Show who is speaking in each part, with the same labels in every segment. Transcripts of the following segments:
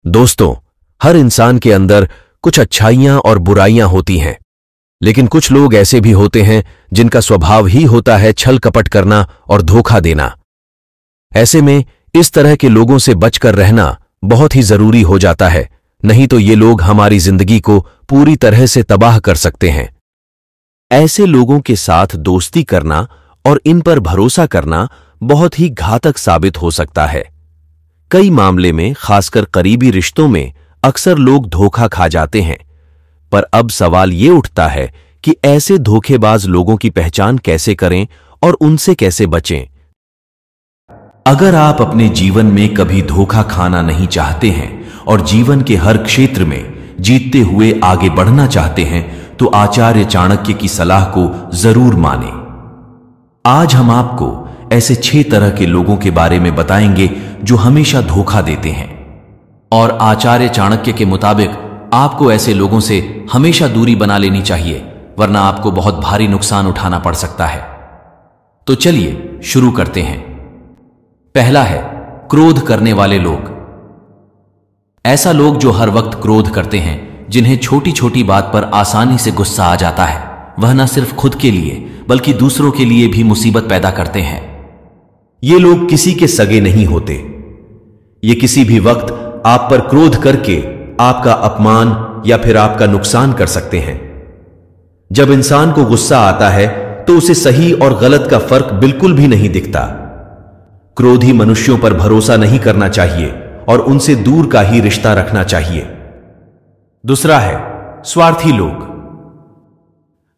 Speaker 1: दोस्तों, हर इंसान के अंदर कुछ अच्छाइयां और बुराइयां होती हैं, लेकिन कुछ लोग ऐसे भी होते हैं जिनका स्वभाव ही होता है छल कपट करना और धोखा देना। ऐसे में इस तरह के लोगों से बचकर रहना बहुत ही जरूरी हो जाता है, नहीं तो ये लोग हमारी जिंदगी को पूरी तरह से तबाह कर सकते हैं। ऐसे लोगों के साथ दोस्ती करना और इन पर भरोसा करना बहुत ही घातक साबित हो सकता है। कई मामले में, खासकर करीबी रिश्तों में, अक्सर लोग धोखा खा जाते हैं। पर अब सवाल ये उठता है कि ऐसे धोखेबाज लोगों की पहचान कैसे करें और उनसे कैसे बचें। अगर आप अपने जीवन में कभी धोखा खाना नहीं चाहते हैं और जीवन के हर क्षेत्र में जीतते हुए आगे बढ़ना चाहते हैं, तो आचार्य चाणक्य की सलाह को जरूर मानें। आज हम आपको ऐसे 6 तरह के लोगों के बारे में बताएंगे जो हमेशा धोखा देते हैं, और आचार्य चाणक्य के मुताबिक आपको ऐसे लोगों से हमेशा दूरी बना लेनी चाहिए, वरना आपको बहुत भारी नुकसान उठाना पड़ सकता है। तो चलिए शुरू करते हैं। पहला है क्रोध करने वाले लोग। ऐसा लोग जो हर वक्त क्रोध करते हैं, जिन्हें छोटी छोटी बात पर आसानी से गुस्सा आ जाता है, वह न सिर्फ खुद के लिए बल्कि दूसरों के लिए भी मुसीबत पैदा करते हैं। ये लोग किसी के सगे नहीं होते। ये किसी भी वक्त आप पर क्रोध करके आपका अपमान या फिर आपका नुकसान कर सकते हैं। जब इंसान को गुस्सा आता है तो उसे सही और गलत का फर्क बिल्कुल भी नहीं दिखता। क्रोधी मनुष्यों पर भरोसा नहीं करना चाहिए और उनसे दूर का ही रिश्ता रखना चाहिए। दूसरा है स्वार्थी लोग।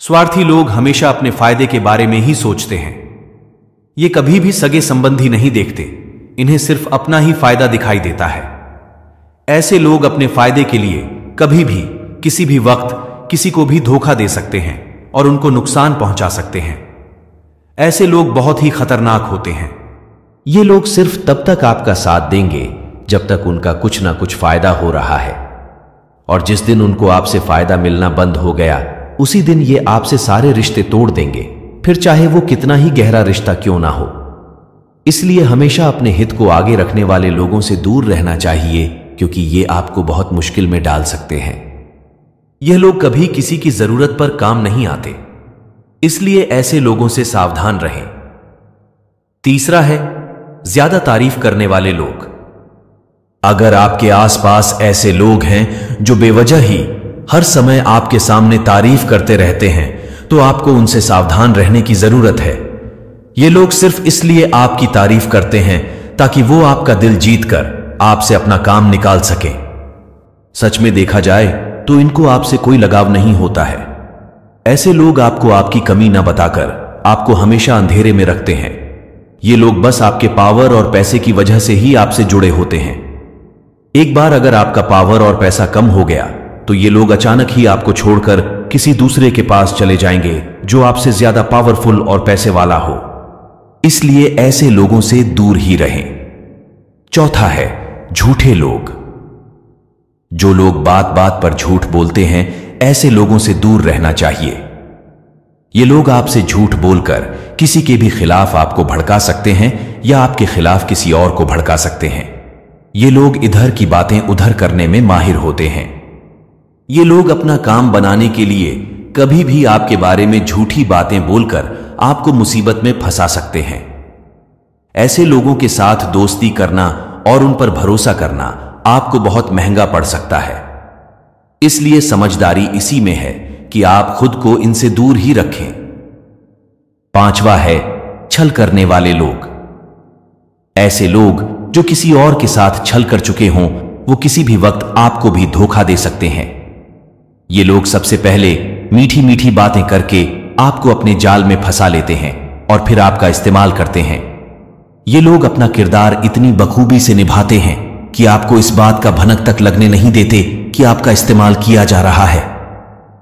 Speaker 1: स्वार्थी लोग हमेशा अपने फायदे के बारे में ही सोचते हैं। ये कभी भी सगे संबंधी नहीं देखते, इन्हें सिर्फ अपना ही फायदा दिखाई देता है। ऐसे लोग अपने फायदे के लिए कभी भी किसी भी वक्त किसी को भी धोखा दे सकते हैं और उनको नुकसान पहुंचा सकते हैं। ऐसे लोग बहुत ही खतरनाक होते हैं। ये लोग सिर्फ तब तक आपका साथ देंगे जब तक उनका कुछ ना कुछ फायदा हो रहा है, और जिस दिन उनको आपसे फायदा मिलना बंद हो गया, उसी दिन ये आपसे सारे रिश्ते तोड़ देंगे, फिर चाहे वो कितना ही गहरा रिश्ता क्यों ना हो। इसलिए हमेशा अपने हित को आगे रखने वाले लोगों से दूर रहना चाहिए, क्योंकि ये आपको बहुत मुश्किल में डाल सकते हैं। यह लोग कभी किसी की जरूरत पर काम नहीं आते, इसलिए ऐसे लोगों से सावधान रहें। तीसरा है ज्यादा तारीफ करने वाले लोग। अगर आपके आसपास ऐसे लोग हैं जो बेवजह ही हर समय आपके सामने तारीफ करते रहते हैं, तो आपको उनसे सावधान रहने की जरूरत है। ये लोग सिर्फ इसलिए आपकी तारीफ करते हैं ताकि वो आपका दिल जीतकर आपसे अपना काम निकाल सके। सच में देखा जाए तो इनको आपसे कोई लगाव नहीं होता है। ऐसे लोग आपको आपकी कमी न बताकर आपको हमेशा अंधेरे में रखते हैं। ये लोग बस आपके पावर और पैसे की वजह से ही आपसे जुड़े होते हैं। एक बार अगर आपका पावर और पैसा कम हो गया, तो ये लोग अचानक ही आपको छोड़कर किसी दूसरे के पास चले जाएंगे जो आपसे ज्यादा पावरफुल और पैसे वाला हो। इसलिए ऐसे लोगों से दूर ही रहें। चौथा है झूठे लोग। जो लोग बात बात पर झूठ बोलते हैं, ऐसे लोगों से दूर रहना चाहिए। ये लोग आपसे झूठ बोलकर किसी के भी खिलाफ आपको भड़का सकते हैं या आपके खिलाफ किसी और को भड़का सकते हैं। ये लोग इधर की बातें उधर करने में माहिर होते हैं। ये लोग अपना काम बनाने के लिए कभी भी आपके बारे में झूठी बातें बोलकर आपको मुसीबत में फंसा सकते हैं। ऐसे लोगों के साथ दोस्ती करना और उन पर भरोसा करना आपको बहुत महंगा पड़ सकता है। इसलिए समझदारी इसी में है कि आप खुद को इनसे दूर ही रखें। पांचवा है छल करने वाले लोग। ऐसे लोग जो किसी और के साथ छल कर चुके हों, वो किसी भी वक्त आपको भी धोखा दे सकते हैं। ये लोग सबसे पहले मीठी मीठी बातें करके आपको अपने जाल में फंसा लेते हैं और फिर आपका इस्तेमाल करते हैं। ये लोग अपना किरदार इतनी बखूबी से निभाते हैं कि आपको इस बात का भनक तक लगने नहीं देते कि आपका इस्तेमाल किया जा रहा है।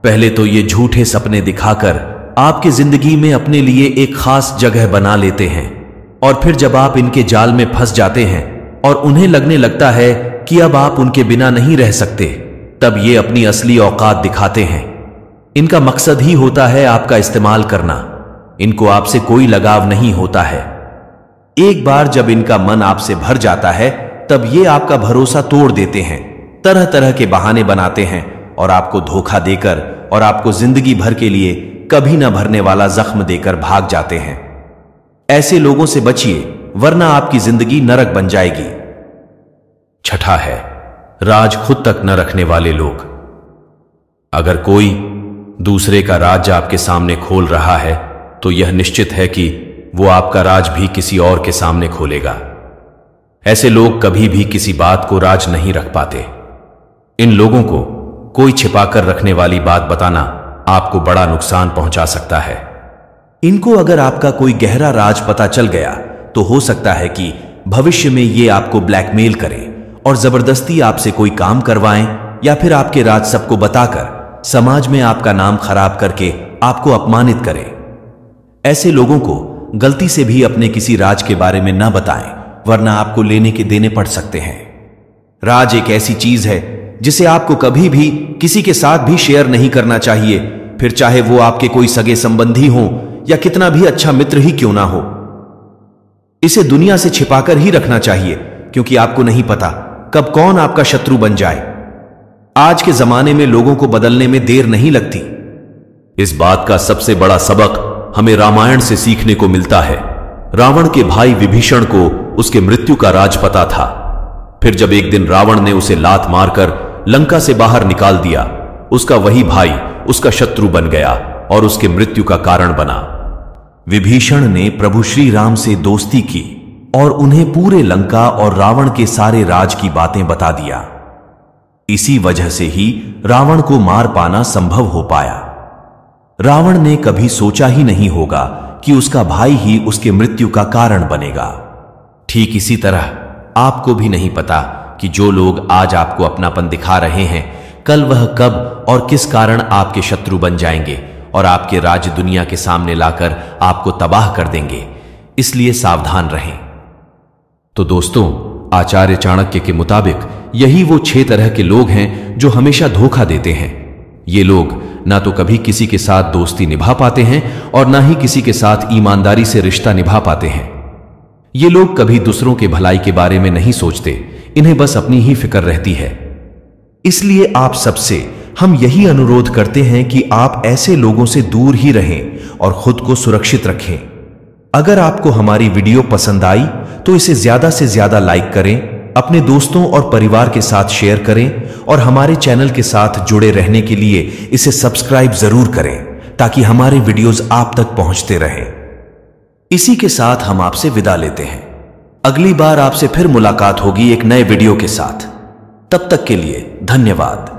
Speaker 1: पहले तो ये झूठे सपने दिखाकर आपकी जिंदगी में अपने लिए एक खास जगह बना लेते हैं, और फिर जब आप इनके जाल में फंस जाते हैं और उन्हें लगने लगता है कि अब आप उनके बिना नहीं रह सकते, तब ये अपनी असली औकात दिखाते हैं। इनका मकसद ही होता है आपका इस्तेमाल करना। इनको आपसे कोई लगाव नहीं होता है। एक बार जब इनका मन आपसे भर जाता है, तब ये आपका भरोसा तोड़ देते हैं तरह तरह के बहाने बनाते हैं और आपको धोखा देकर और आपको जिंदगी भर के लिए कभी न भरने वाला जख्म देकर भाग जाते हैं। ऐसे लोगों से बचिए, वरना आपकी जिंदगी नरक बन जाएगी। छठा है राज खुद तक न रखने वाले लोग। अगर कोई दूसरे का राज आपके सामने खोल रहा है तो यह निश्चित है कि वो आपका राज भी किसी और के सामने खोलेगा। ऐसे लोग कभी भी किसी बात को राज नहीं रख पाते। इन लोगों को कोई छिपाकर रखने वाली बात बताना आपको बड़ा नुकसान पहुंचा सकता है। इनको अगर आपका कोई गहरा राज पता चल गया तो हो सकता है कि भविष्य में ये आपको ब्लैकमेल करें और जबरदस्ती आपसे कोई काम करवाएं या फिर आपके राज सबको बताकर समाज में आपका नाम खराब करके आपको अपमानित करें। ऐसे लोगों को गलती से भी अपने किसी राज के बारे में न बताएं, वरना आपको लेने के देने पड़ सकते हैं। राज एक ऐसी चीज है जिसे आपको कभी भी किसी के साथ भी शेयर नहीं करना चाहिए, फिर चाहे वो आपके कोई सगे संबंधी हो या कितना भी अच्छा मित्र ही क्यों ना हो। इसे दुनिया से छिपाकर ही रखना चाहिए, क्योंकि आपको नहीं पता कब कौन आपका शत्रु बन जाए। आज के जमाने में लोगों को बदलने में देर नहीं लगती। इस बात का सबसे बड़ा सबक हमें रामायण से सीखने को मिलता है। रावण के भाई विभीषण को उसके मृत्यु का राज पता था। फिर जब एक दिन रावण ने उसे लात मारकर लंका से बाहर निकाल दिया, उसका वही भाई उसका शत्रु बन गया और उसके मृत्यु का कारण बना। विभीषण ने प्रभु श्री राम से दोस्ती की और उन्हें पूरे लंका और रावण के सारे राज की बातें बता दिया। इसी वजह से ही रावण को मार पाना संभव हो पाया। रावण ने कभी सोचा ही नहीं होगा कि उसका भाई ही उसके मृत्यु का कारण बनेगा। ठीक इसी तरह आपको भी नहीं पता कि जो लोग आज आपको अपनापन दिखा रहे हैं, कल वह कब और किस कारण आपके शत्रु बन जाएंगे और आपके राज दुनिया के सामने लाकर आपको तबाह कर देंगे। इसलिए सावधान रहें। तो दोस्तों, आचार्य चाणक्य के मुताबिक यही वो 6 तरह के लोग हैं जो हमेशा धोखा देते हैं। ये लोग ना तो कभी किसी के साथ दोस्ती निभा पाते हैं और ना ही किसी के साथ ईमानदारी से रिश्ता निभा पाते हैं। ये लोग कभी दूसरों के भलाई के बारे में नहीं सोचते, इन्हें बस अपनी ही फिक्र रहती है। इसलिए आप सबसे हम यही अनुरोध करते हैं कि आप ऐसे लोगों से दूर ही रहें और खुद को सुरक्षित रखें। अगर आपको हमारी वीडियो पसंद आई तो इसे ज्यादा से ज्यादा लाइक करें, अपने दोस्तों और परिवार के साथ शेयर करें और हमारे चैनल के साथ जुड़े रहने के लिए इसे सब्सक्राइब जरूर करें, ताकि हमारे वीडियोस आप तक पहुंचते रहें। इसी के साथ हम आपसे विदा लेते हैं। अगली बार आपसे फिर मुलाकात होगी एक नए वीडियो के साथ। तब तक के लिए धन्यवाद।